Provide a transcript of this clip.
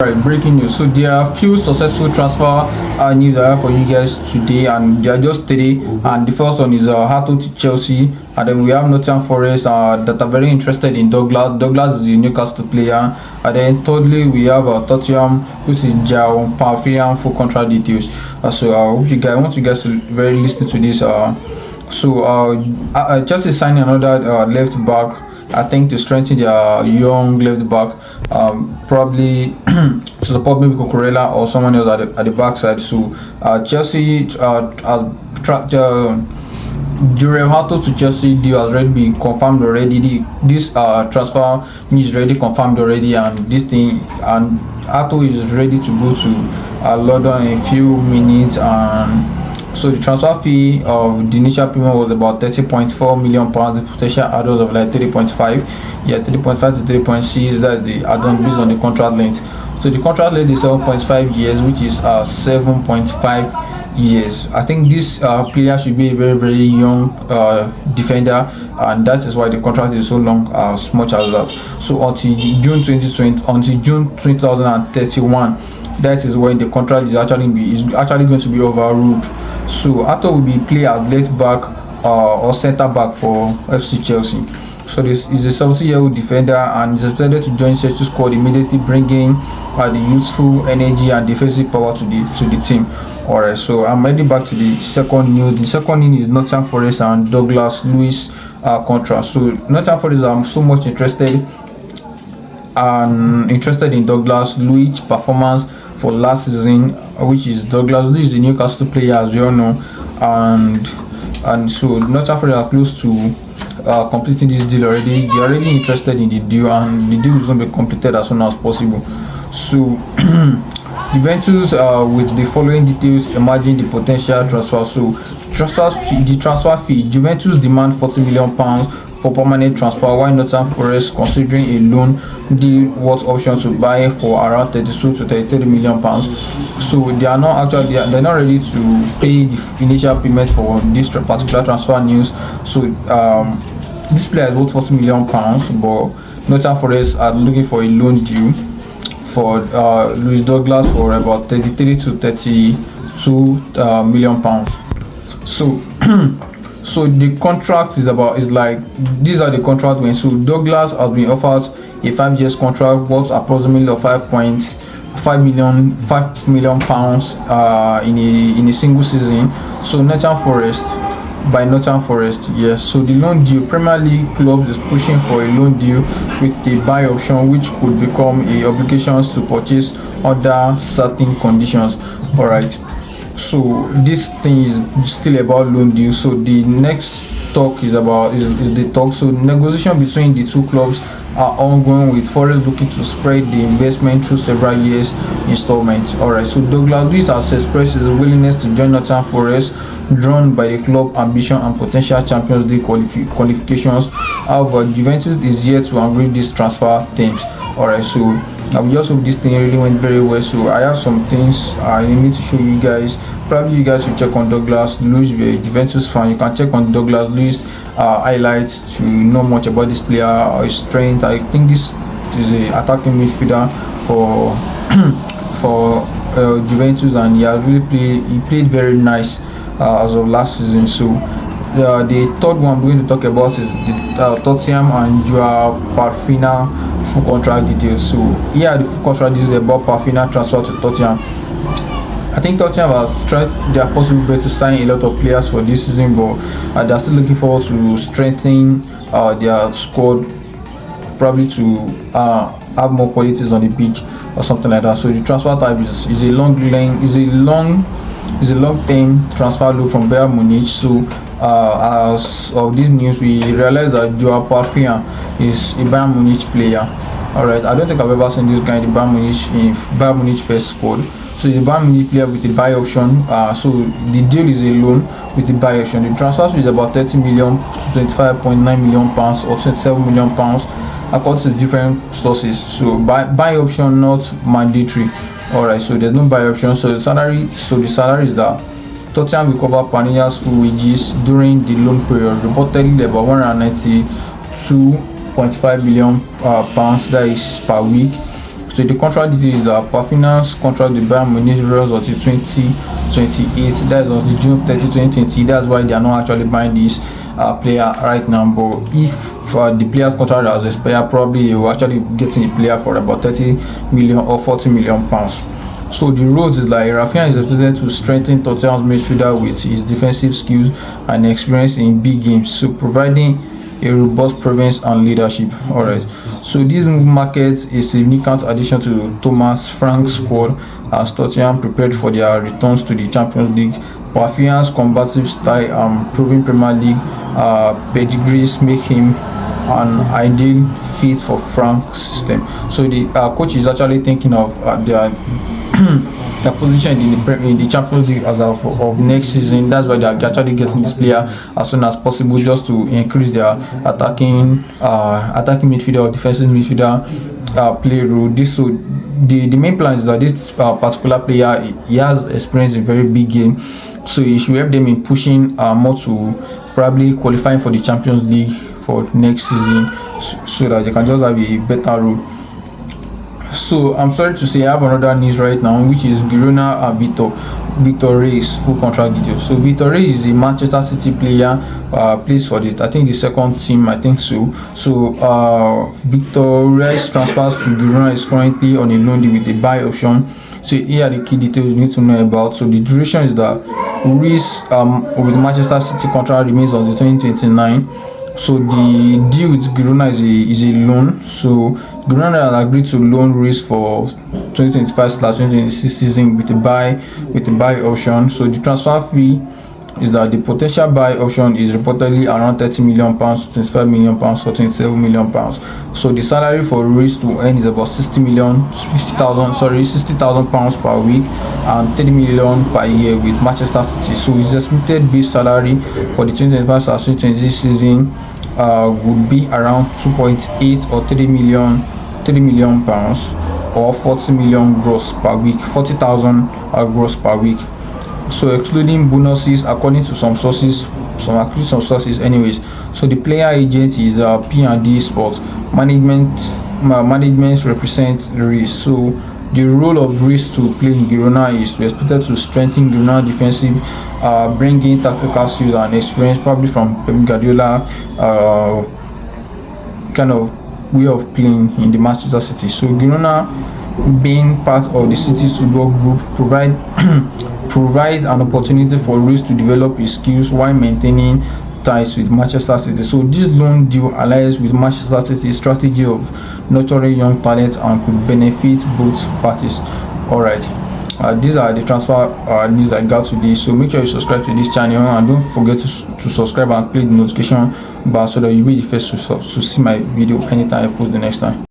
Alright, breaking news. So there are few successful transfer news I have for you guys today, and they are just three. And the first one is Hato to Chelsea, and then we have Nottingham Forest that are very interested in Douglas. Douglas is a Newcastle player, and then thirdly we have Tottenham, which is João Palhinha full contract details. So I hope you guys want you guys to very listen to this. Chelsea signing another left back. I think to strengthen their young left back, probably to support maybe Cucurella or someone else at the backside. So Chelsea has Jorrel Hato to Chelsea deal has already been confirmed already. This transfer news is already confirmed already, and this thing and Hato is ready to go to London in a few minutes. And so the transfer fee of the initial payment was about £30.4 million. The potential add-ons of like 3.5, 3.5 to 3.6. That's the add-on based on the contract length. So the contract length is 7.5 years, which is 7.5 years. I think this player should be a very young defender, and that is why the contract is so long, as much as that. So until June 2031, that is when the contract is actually going to be overruled. So Hato will be play at left back or centre back for FC Chelsea. So this is a 70-year-old defender and is expected to join Chelsea squad immediately, bringing the youthful energy and defensive power to the team. Alright, so I'm heading back to the second news. The second news is Nottingham Forest and Douglas Luiz contract. So Nottingham Forest are so much interested in Douglas Luiz performance for last season, which is Douglas Luiz is a Newcastle player, as we all know, and so Nottingham Forest are close to completing this deal already. They are already interested in the deal, and the deal is going to be completed as soon as possible. So Juventus with the following details emerging the potential transfer. So the transfer fee, Juventus demand £40 million for permanent transfer, while Nottingham Forest considering a loan deal worth option to buy for around 32 to 33 million pounds. So they're not ready to pay the initial payment for this particular transfer news. So this player is worth 40 million pounds, but Nottingham Forest are looking for a loan deal for Luiz Douglas for about 33 to 32 million pounds. So so the contract these are the contract when. So Douglas has been offered a 5 years contract worth approximately 5 million pounds in a single season. So Nottingham Forest, yes. So the loan deal, Premier League clubs is pushing for a loan deal with a buy option, which could become a obligations to purchase under certain conditions. All right. So this thing is still about loan deal. So the next talk is the talk. So negotiation between the two clubs are ongoing, with Forest looking to spread the investment through several years installments. Alright, so Douglas Luiz has expressed his willingness to join Nottingham Forest, drawn by the club ambition and potential Champions League qualifications. However, Juventus is yet to agree these transfer terms. Alright, so we just hope this thing really went very well. So I have some things I need to show you guys. Probably you guys should check on Douglas Luiz. If you're a Juventus fan, you can check on Douglas Luiz highlights to know much about this player or his strength. I think this is a attacking midfielder for Juventus, and he played very nice as of last season. So the third one I'm going to talk about is the Tottenham and João Palhinha full contract details. So here are the full contract details about Palhinha transfer to Tottenham. I think Tottenham has tried their possible best to sign a lot of players for this season, but they are still looking forward to strengthening their squad, probably to have more qualities on the pitch or something like that. So the transfer type is a long-term transfer loan from Bayern Munich. So as of this news, we realize that João Palhinha is a Bayern Munich player. Alright, I don't think I've ever seen this guy in the Bayern Munich first squad. So he's a Bayern Munich player with a buy option. So the deal is a loan with a buy option. The transfer fee is about 30 million to 25.9 million pounds or 27 million pounds, according to different sources. So buy option not mandatory. Alright, so there's no buy option. So the salary is that Tottenham will cover Palhinha's full wages during the loan period, reportedly about 192.5 million pounds, that is per week. So the contract details are Palhinha's contract with Bayern Munich runs until 2028. That is until June 30, 2020. That's why they are not actually buying this player right now. But if the player's contract has expired, probably you will actually getting a player for about 30 million or 40 million pounds. So the roles is like Rafinha is expected to strengthen Tottenham's midfielder with his defensive skills and experience in big games, so providing a robust presence and leadership. Alright, so this move marks a significant addition to Thomas Frank's squad as Tottenham prepared for their returns to the Champions League. Palhinha's combative style and proven Premier League pedigrees make him an ideal fit for Frank's system. So the coach is actually thinking of their position in the Champions League as of next season. That's why they are actually getting this player as soon as possible, just to increase their attacking midfielder or defensive midfielder play role. The main plan is that this particular player, he has experience in very big game, so he should help them in pushing more to probably qualifying for the Champions League for next season, so that they can just have a better role. So I'm sorry to say I have another news right now, which is Girona and Vitor Reis full contract details. So Vitor Reis is a Manchester City player, plays for the second team, I think so. So Vitor Reis transfers to Girona is currently on a loan deal with a buy option. So here are the key details you need to know about. So the duration is that Reis with Manchester City contract remains until 2029. So the deal with Girona is a loan. So Girona has agreed to loan Reis for 2025/2026 season with a buy option. So the transfer fee is that the potential buy option is reportedly around 30 million pounds, 25 million pounds, or 27 million pounds. So the salary for Reis to earn is about 60,000 pounds per week and 30 million per year with Manchester City. So his estimated base salary for the 2025/2026 season would be around 2.8 or 3 million pounds, or 40 million gross per week, 40,000 gross per week. So excluding bonuses, according to some sources anyways. So the player agent is P&D Sports management represent Reis. So the role of Reis to play in Girona is expected to strengthen Girona defensive, bring in tactical skills and experience, probably from Pep Guardiola kind of way of playing in the Manchester City. So Girona, being part of the City's football group, provides an opportunity for Reis to develop his skills while maintaining ties with Manchester City. So this loan deal aligns with Manchester City's strategy of nurturing young talents and could benefit both parties. Alright, these are the transfer news I got today. So make sure you subscribe to this channel and don't forget to subscribe and click the notification bell so that you'll be the first to see my video anytime I post the next time.